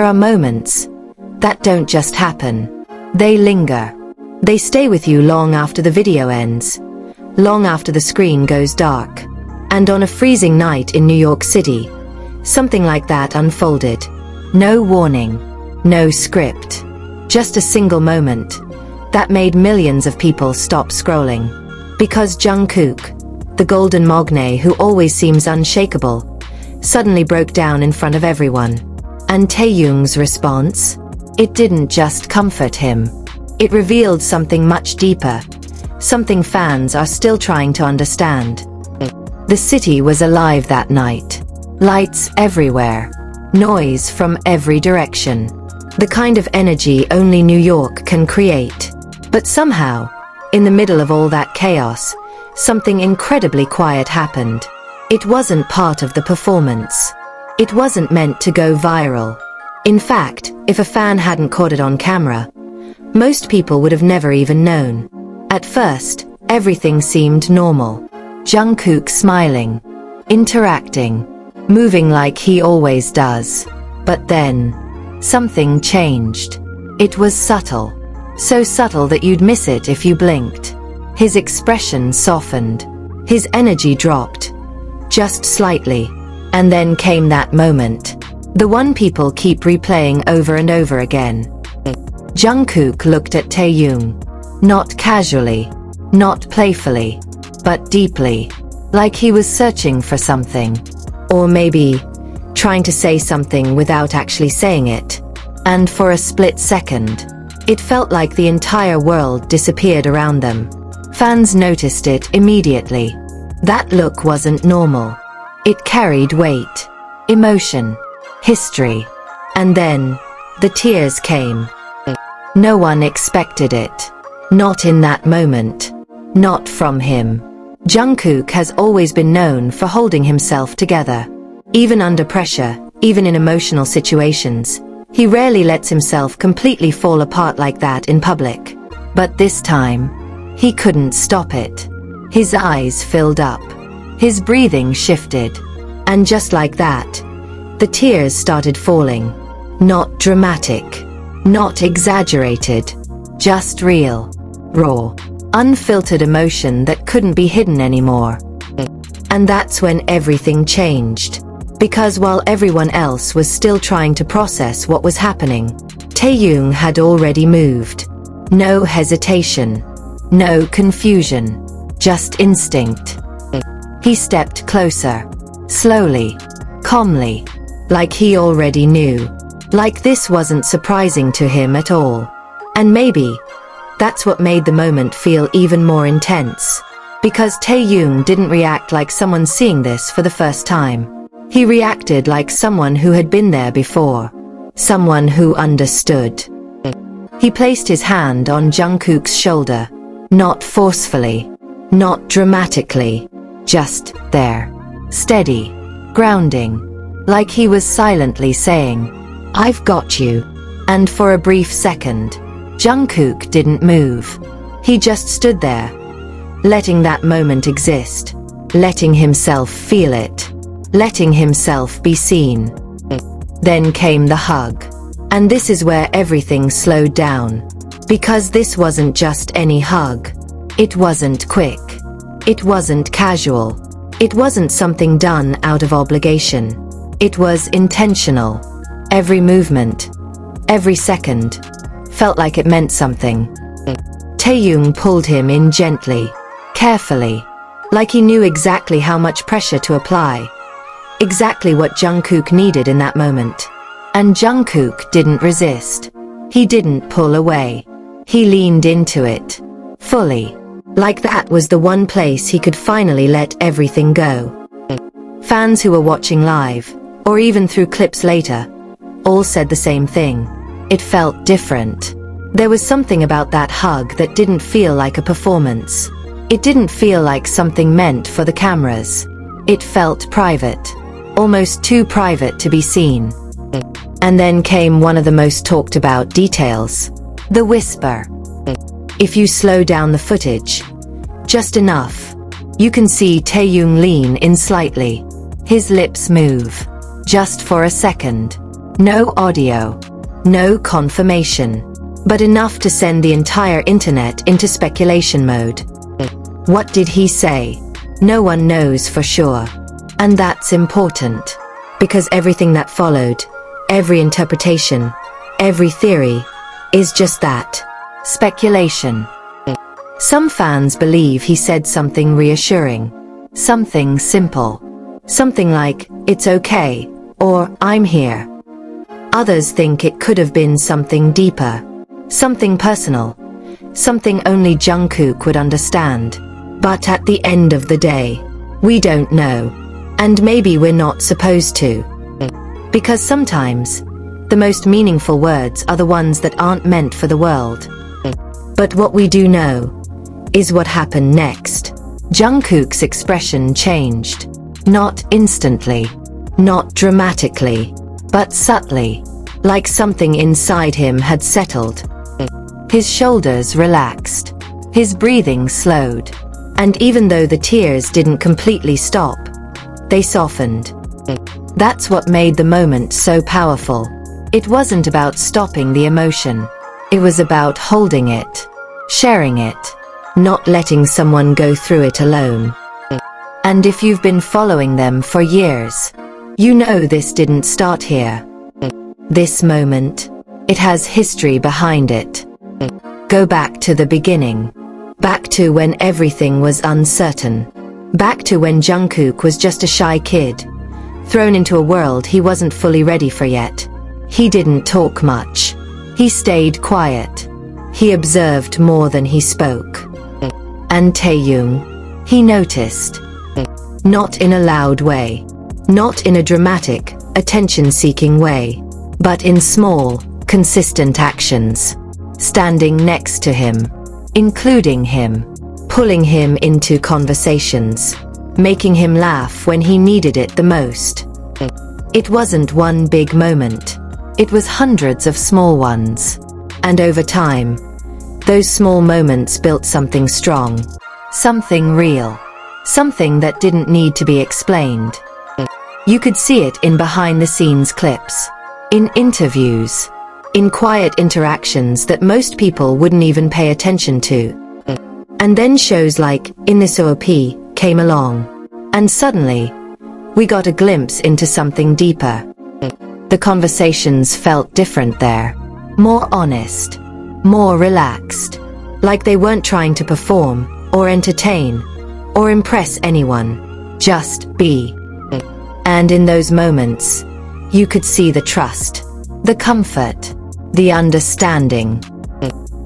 are moments that don't just happen. They linger. They stay with you long after the video ends, long after the screen goes dark. And on a freezing night in New York City, something like that unfolded. No warning, no script, just a single moment that made millions of people stop scrolling. Because Jungkook, the golden mogne who always seems unshakable, suddenly broke down in front of everyone. And Taehyung's response? It didn't just comfort him. It revealed something much deeper, something fans are still trying to understand. The city was alive that night. Lights everywhere. Noise from every direction. The kind of energy only New York can create. But somehow, in the middle of all that chaos, something incredibly quiet happened. It wasn't part of the performance. It wasn't meant to go viral. In fact, if a fan hadn't caught it on camera, most people would have never even known. At first, everything seemed normal. Jungkook smiling, interacting, moving like he always does. But then, something changed. It was subtle. So subtle that you'd miss it if you blinked. His expression softened. His energy dropped. Just slightly. And then came that moment. The one people keep replaying over and over again. Jungkook looked at Taehyung. Not casually. Not playfully. But deeply. Like he was searching for something. Or maybe trying to say something without actually saying it. And for a split second, it felt like the entire world disappeared around them. Fans noticed it immediately. That look wasn't normal. It carried weight, emotion, history. And then, the tears came. No one expected it. Not in that moment. Not from him. Jungkook has always been known for holding himself together. Even under pressure, even in emotional situations, he rarely lets himself completely fall apart like that in public. But this time, he couldn't stop it. His eyes filled up. His breathing shifted. And just like that, the tears started falling. Not dramatic. Not exaggerated. Just real. Raw. Unfiltered emotion that couldn't be hidden anymore. And that's when everything changed. Because while everyone else was still trying to process what was happening, Taehyung had already moved. No hesitation. No confusion. Just instinct. He stepped closer. Slowly. Calmly. Like he already knew. Like this wasn't surprising to him at all. And maybe that's what made the moment feel even more intense. Because Taehyung didn't react like someone seeing this for the first time. He reacted like someone who had been there before. Someone who understood. He placed his hand on Jungkook's shoulder. Not forcefully. Not dramatically. Just there. Steady. Grounding. Like he was silently saying, "I've got you." And for a brief second, Jungkook didn't move. He just stood there, letting that moment exist. Letting himself feel it. Letting himself be seen. Then came the hug. And this is where everything slowed down. Because this wasn't just any hug. It wasn't quick. It wasn't casual. It wasn't something done out of obligation. It was intentional. Every movement, every second, felt like it meant something. Taehyung pulled him in gently, carefully, like he knew exactly how much pressure to apply. Exactly what Jungkook needed in that moment. And Jungkook didn't resist. He didn't pull away. He leaned into it. Fully. Like that was the one place he could finally let everything go. Fans who were watching live, or even through clips later, all said the same thing. It felt different. There was something about that hug that didn't feel like a performance. It didn't feel like something meant for the cameras. It felt private. Almost too private to be seen. And then came one of the most talked about details. The whisper. If you slow down the footage, just enough, you can see Taehyung lean in slightly. His lips move. Just for a second. No audio. No confirmation. But enough to send the entire internet into speculation mode. What did he say? No one knows for sure. And that's important. Because everything that followed, every interpretation, every theory, is just that. Speculation. Some fans believe he said something reassuring. Something simple. Something like, "It's okay," or "I'm here." Others think it could have been something deeper. Something personal. Something only Jungkook would understand. But at the end of the day, we don't know. And maybe we're not supposed to. Because sometimes, the most meaningful words are the ones that aren't meant for the world. But what we do know is what happened next. Jungkook's expression changed. Not instantly. Not dramatically. But subtly. Like something inside him had settled. His shoulders relaxed. His breathing slowed. And even though the tears didn't completely stop, they softened. That's what made the moment so powerful. It wasn't about stopping the emotion. It was about holding it, sharing it, not letting someone go through it alone. And if you've been following them for years, you know this didn't start here. This moment, it has history behind it. Go back to the beginning. Back to when everything was uncertain. Back to when Jungkook was just a shy kid, thrown into a world he wasn't fully ready for yet. He didn't talk much. He stayed quiet. He observed more than he spoke. And Taehyung, he noticed. Not in a loud way. Not in a dramatic, attention-seeking way. But in small, consistent actions. Standing next to him. Including him. Pulling him into conversations. Making him laugh when he needed it the most. It wasn't one big moment. It was hundreds of small ones. And over time, those small moments built something strong. Something real. Something that didn't need to be explained. You could see it in behind-the-scenes clips. In interviews. In quiet interactions that most people wouldn't even pay attention to. And then shows like In This OP came along. And suddenly, we got a glimpse into something deeper. The conversations felt different there. More honest. More relaxed. Like they weren't trying to perform, or entertain, or impress anyone. Just be. And in those moments, you could see the trust. The comfort. The understanding.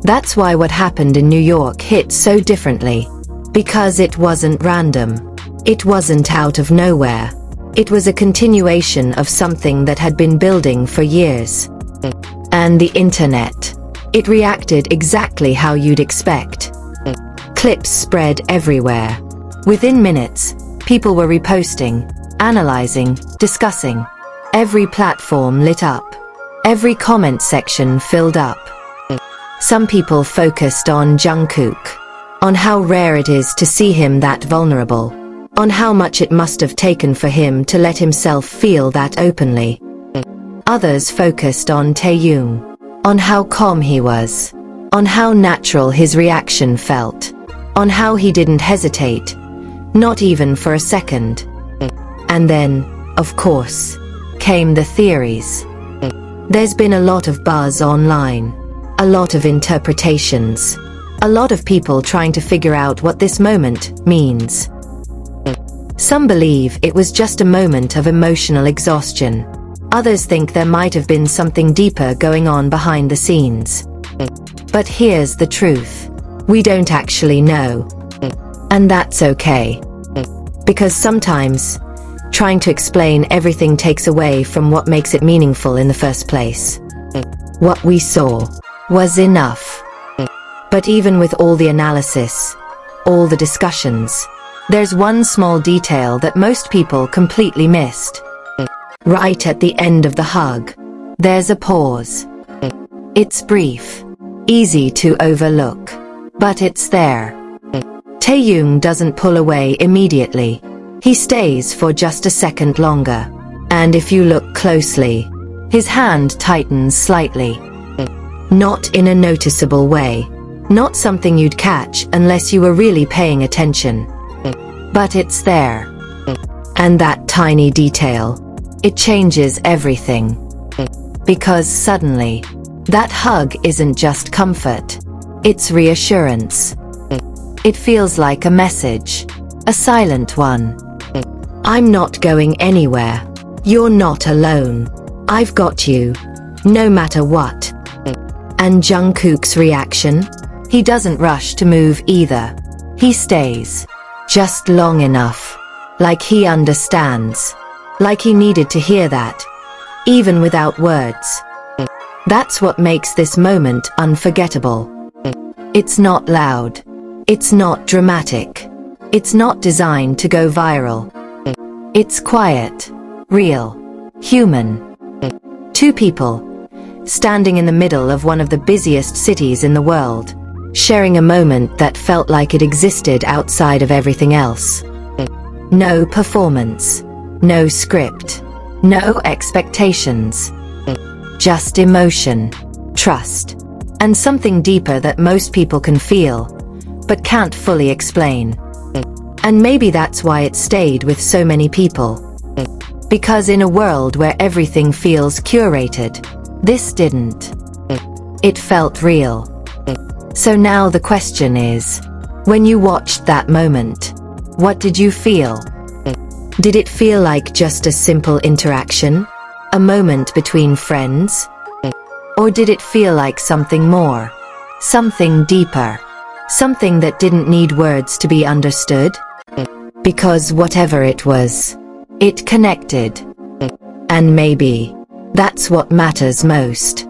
That's why what happened in New York hit so differently. Because it wasn't random. It wasn't out of nowhere. It was a continuation of something that had been building for years. And the internet. It reacted exactly how you'd expect. Clips spread everywhere. Within minutes, people were reposting, analyzing, discussing. Every platform lit up. Every comment section filled up. Some people focused on Jungkook. On how rare it is to see him that vulnerable. On how much it must have taken for him to let himself feel that openly. Others focused on Taehyung. On how calm he was. On how natural his reaction felt. On how he didn't hesitate. Not even for a second. And then, of course, came the theories. There's been a lot of buzz online. A lot of interpretations. A lot of people trying to figure out what this moment means. Some believe it was just a moment of emotional exhaustion. Others think there might have been something deeper going on behind the scenes. But here's the truth. We don't actually know. And that's okay. Because sometimes, trying to explain everything takes away from what makes it meaningful in the first place. What we saw was enough. But even with all the analysis, all the discussions, there's one small detail that most people completely missed. Right at the end of the hug, there's a pause. It's brief, easy to overlook, but it's there. Taehyung doesn't pull away immediately. He stays for just a second longer. And if you look closely, His hand tightens slightly. Not in a noticeable way. Not something you'd catch unless you were really paying attention. But it's there. And that tiny detail, it changes everything. Because suddenly, that hug isn't just comfort. It's reassurance. It feels like a message. A silent one. I'm not going anywhere. You're not alone. I've got you. No matter what. And Jungkook's reaction? He doesn't rush to move either. He stays. Just long enough. Like he understands. Like he needed to hear that. Even without words. That's what makes this moment unforgettable. It's not loud. It's not dramatic. It's not designed to go viral. It's quiet. Real. Human. Two people. Standing in the middle of one of the busiest cities in the world. Sharing a moment that felt like it existed outside of everything else. No performance. No script. No expectations. Just emotion. Trust. And something deeper that most people can feel, but can't fully explain. And maybe that's why it stayed with so many people. Because in a world where everything feels curated, this didn't. It felt real. So now the question is, when you watched that moment, what did you feel? Did it feel like just a simple interaction? A moment between friends? Or did it feel like something more? Something deeper? Something that didn't need words to be understood? Because whatever it was, it connected. And maybe that's what matters most.